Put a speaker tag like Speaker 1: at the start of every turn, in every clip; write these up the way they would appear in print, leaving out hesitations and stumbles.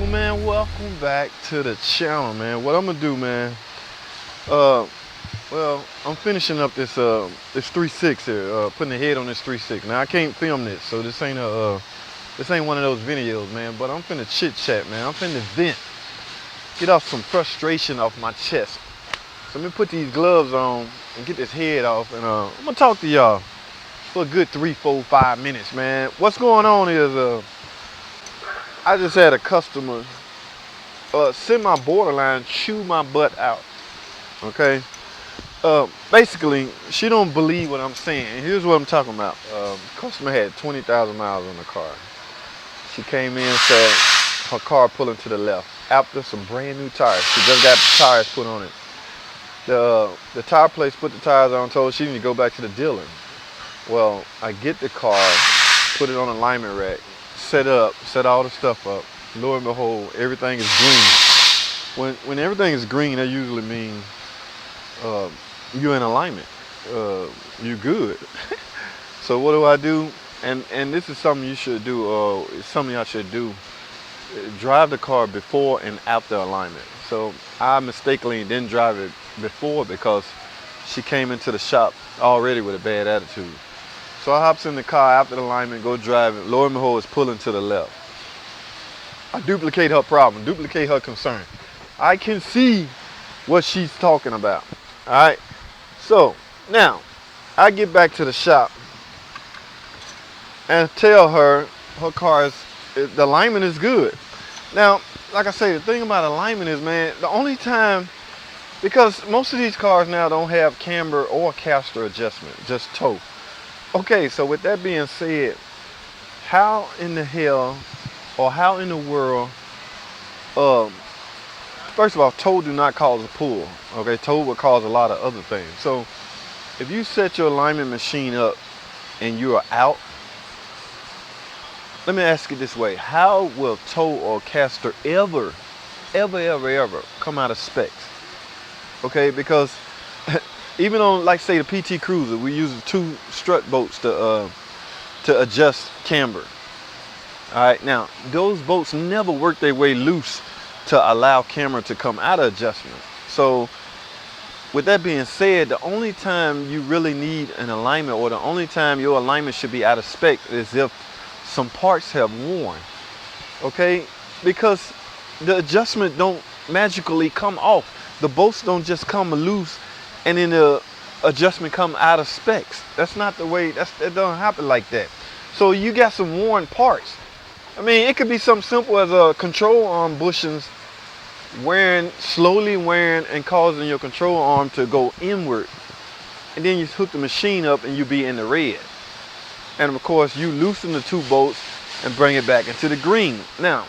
Speaker 1: Welcome back to the channel, man. What I'm gonna do, man, uh well, I'm finishing up this 3.6 here, putting the head on this 3.6. Now I can't film this, so this ain't one of those videos, man, but I'm finna chit chat, man. I'm finna vent, get off some frustration off my chest. So let me put these gloves on and get this head off, and I'm gonna talk to y'all for a good 3, 4, 5 minutes, man. What's going on is I just had a customer send my borderline chew my butt out. Okay. Basically, she don't believe what I'm saying. And here's what I'm talking about. Customer had 20,000 miles on the car. She came in and said her car pulling to the left after some brand new tires. She just got tires put on it. The tire place put the tires on, told her she need to go back to the dealer. Well, I get the car, put it on an alignment rack, set all the stuff up. Lo and behold, everything is green. When everything is green, that usually means you're in alignment. You're good. So what do? And this is something you should do. It's something I should do. Drive the car before and after alignment. So I mistakenly didn't drive it before because she came into the shop already with a bad attitude. So I hops in the car after the alignment, go drive it. Lo and behold, it's pulling to the left. I duplicate her problem, duplicate her concern. I can see what she's talking about. All right. So now I get back to the shop and tell her car the alignment is good. Now, like I say, the thing about alignment is, man, the only time, because most of these cars now don't have camber or caster adjustment, just toe. Okay, so with that being said, how in the hell or how in the world, first of all, toe do not cause a pull. Okay, toe will cause a lot of other things. So if you set your alignment machine up and you are out, let me ask you this way: how will toe or caster ever come out of specs? Okay, because even on, like, say, the PT Cruiser, we use 2 strut bolts to adjust camber. All right, now those bolts never work their way loose to allow camber to come out of adjustment. So with that being said, the only time you really need an alignment, or the only time your alignment should be out of spec, is if some parts have worn. Okay, because the adjustment don't magically come off. The bolts don't just come loose and then the adjustment come out of specs. That's not the way. That don't happen like that. So you got some worn parts. I mean, it could be something simple as a control arm bushings slowly wearing and causing your control arm to go inward. And then you hook the machine up and you be in the red. And of course, you loosen the 2 bolts and bring it back into the green. Now,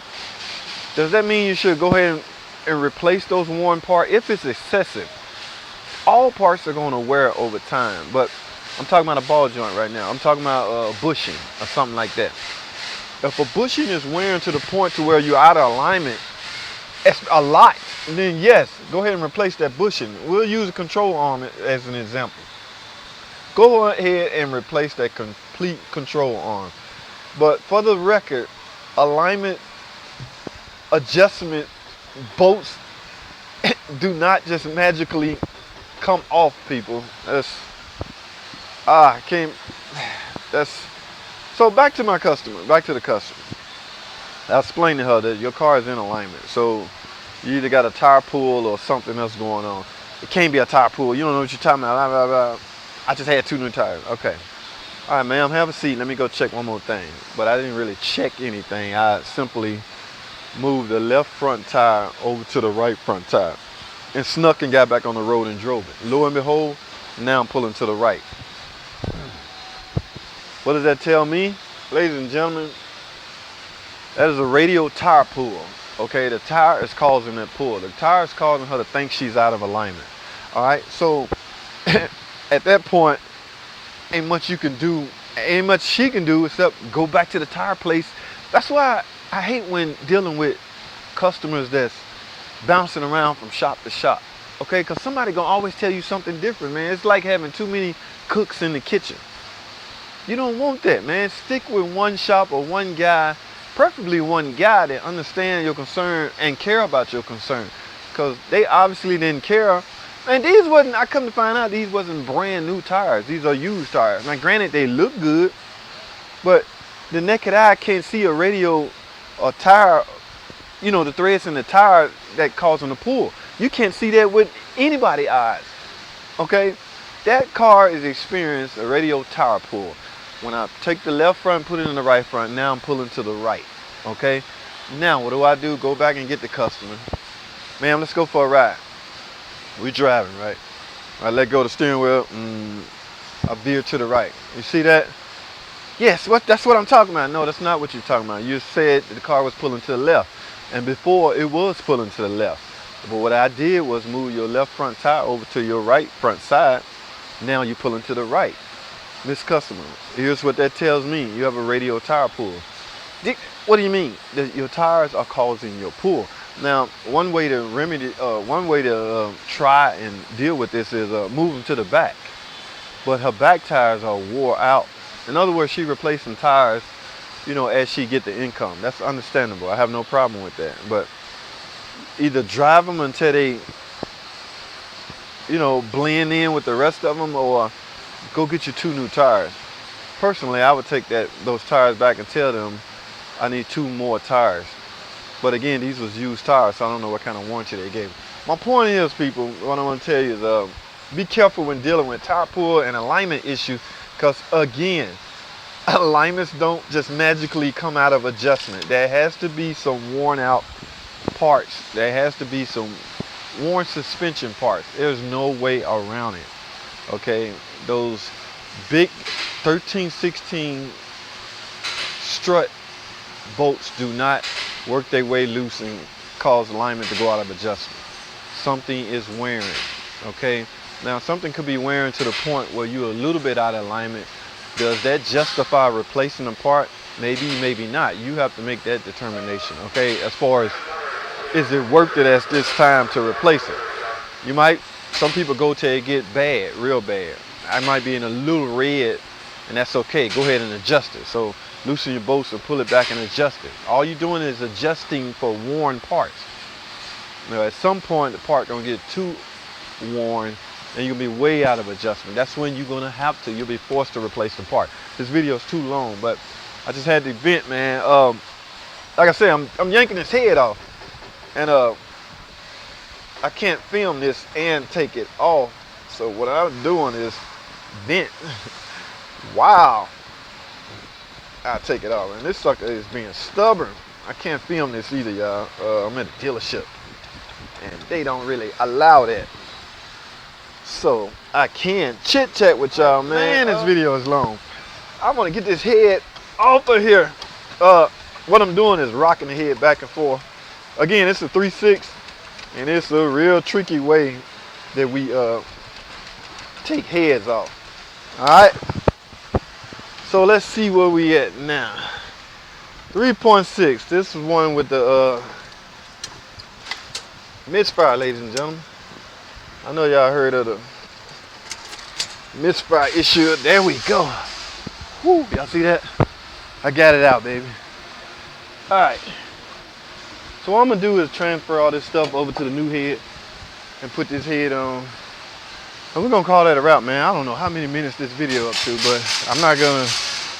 Speaker 1: does that mean you should go ahead and replace those worn parts? If it's excessive, all parts are going to wear over time. But I'm talking about a ball joint right now. I'm talking about a bushing or something like that. If a bushing is wearing to the point to where you're out of alignment, it's a lot, then yes, go ahead and replace that bushing. We'll use a control arm as an example. Go ahead and replace that complete control arm. But for the record, alignment adjustment bolts do not just magically come off, people. So back to the customer. I explained to her that your car is in alignment. So you either got a tire pull or something else going on. It can't be a tire pull. You don't know what you're talking about. Blah, blah, blah. I just had 2 new tires. Okay. All right, ma'am, have a seat. Let me go check one more thing. But I didn't really check anything. I simply moved the left front tire over to the right front tire and snuck and got back on the road and drove it. Lo and behold, now I'm pulling to the right. What does that tell me? Ladies and gentlemen, that is a radial tire pull. Okay, the tire is causing that pull. The tire is causing her to think she's out of alignment. All right, so at that point, ain't much she can do except go back to the tire place. That's why I hate when dealing with customers that's bouncing around from shop to shop. Okay, because somebody gonna always tell you something different, man. It's like having too many cooks in the kitchen. You don't want that, man. Stick with one shop or one guy preferably one guy that understands your concern and care about your concern. Because they obviously didn't care. And these wasn't, I come to find out, these wasn't brand new tires. These are used tires. Now granted, they look good, but the naked eye can't see a radial or tire, you know, the threads in the tire that causing the pull. You can't see that with anybody's eyes, okay? That car is experiencing a radial tire pull. When I take the left front, put it in the right front, now I'm pulling to the right, okay? Now, what do? Go back and get the customer. Ma'am, let's go for a ride. We driving, right? I let go of the steering wheel, I veer to the right. You see that? Yes, that's what I'm talking about. No, that's not what you're talking about. You said the car was pulling to the left. And before, it was pulling to the left. But what I did was move your left front tire over to your right front side. Now you're pulling to the right. Miss Customer, here's what that tells me. You have a radial tire pull. What do you mean? Your tires are causing your pull. Now, one way to try and deal with this is move them to the back. But her back tires are wore out. In other words, she replacing tires, you know, as she get the income. That's understandable. I have no problem with that. But either drive them until they, you know, blend in with the rest of them, or go get you 2 new tires. Personally, I would take those tires back and tell them I need 2 more tires. But again, these was used tires, so I don't know what kind of warranty they gave. My point is, people, what I want to tell you is be careful when dealing with tire pull and alignment issues, because again, alignments don't just magically come out of adjustment. There has to be some worn out parts. There has to be some worn suspension parts. There's no way around it. Okay, those big 13-16 strut bolts do not work their way loose and cause alignment to go out of adjustment. Something is wearing, okay? Now, something could be wearing to the point where you're a little bit out of alignment. Does that justify replacing a part? Maybe, maybe not. You have to make that determination, okay? As far as, is it worth it at this time to replace it? You might, some people go till it get bad, real bad. I might be in a little red, and that's okay. Go ahead and adjust it. So loosen your bolts and pull it back and adjust it. All you're doing is adjusting for worn parts. Now, at some point, the part gonna get too worn, and you'll be way out of adjustment. That's when you're gonna have to. You'll be forced to replace the part. This video is too long, but I just had to vent, man. Like I said, I'm yanking his head off, and I can't film this and take it off. So what I'm doing is vent. Wow. I'll take it off, and this sucker is being stubborn. I can't film this either, y'all. I'm at a dealership, and they don't really allow that. So I can chit chat with y'all, man. This video is long. I want to get this head off of here. What I'm doing is rocking the head back and forth. Again, it's a 3/6, and it's a real tricky way that we take heads off. All right. So let's see where we at now. 3.6. This is one with the misfire, ladies and gentlemen. I know y'all heard of the misfire issue. There we go. Woo, y'all see that? I got it out, baby. All right. So what I'm gonna do is transfer all this stuff over to the new head and put this head on. And we're gonna call that a wrap, man. I don't know how many minutes this video up to, but I'm not gonna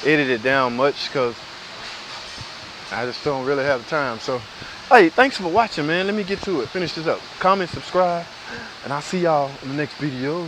Speaker 1: edit it down much because I just don't really have the time. So, hey, thanks for watching, man. Let me get to it. Finish this up. Comment, subscribe, and I'll see y'all in the next video.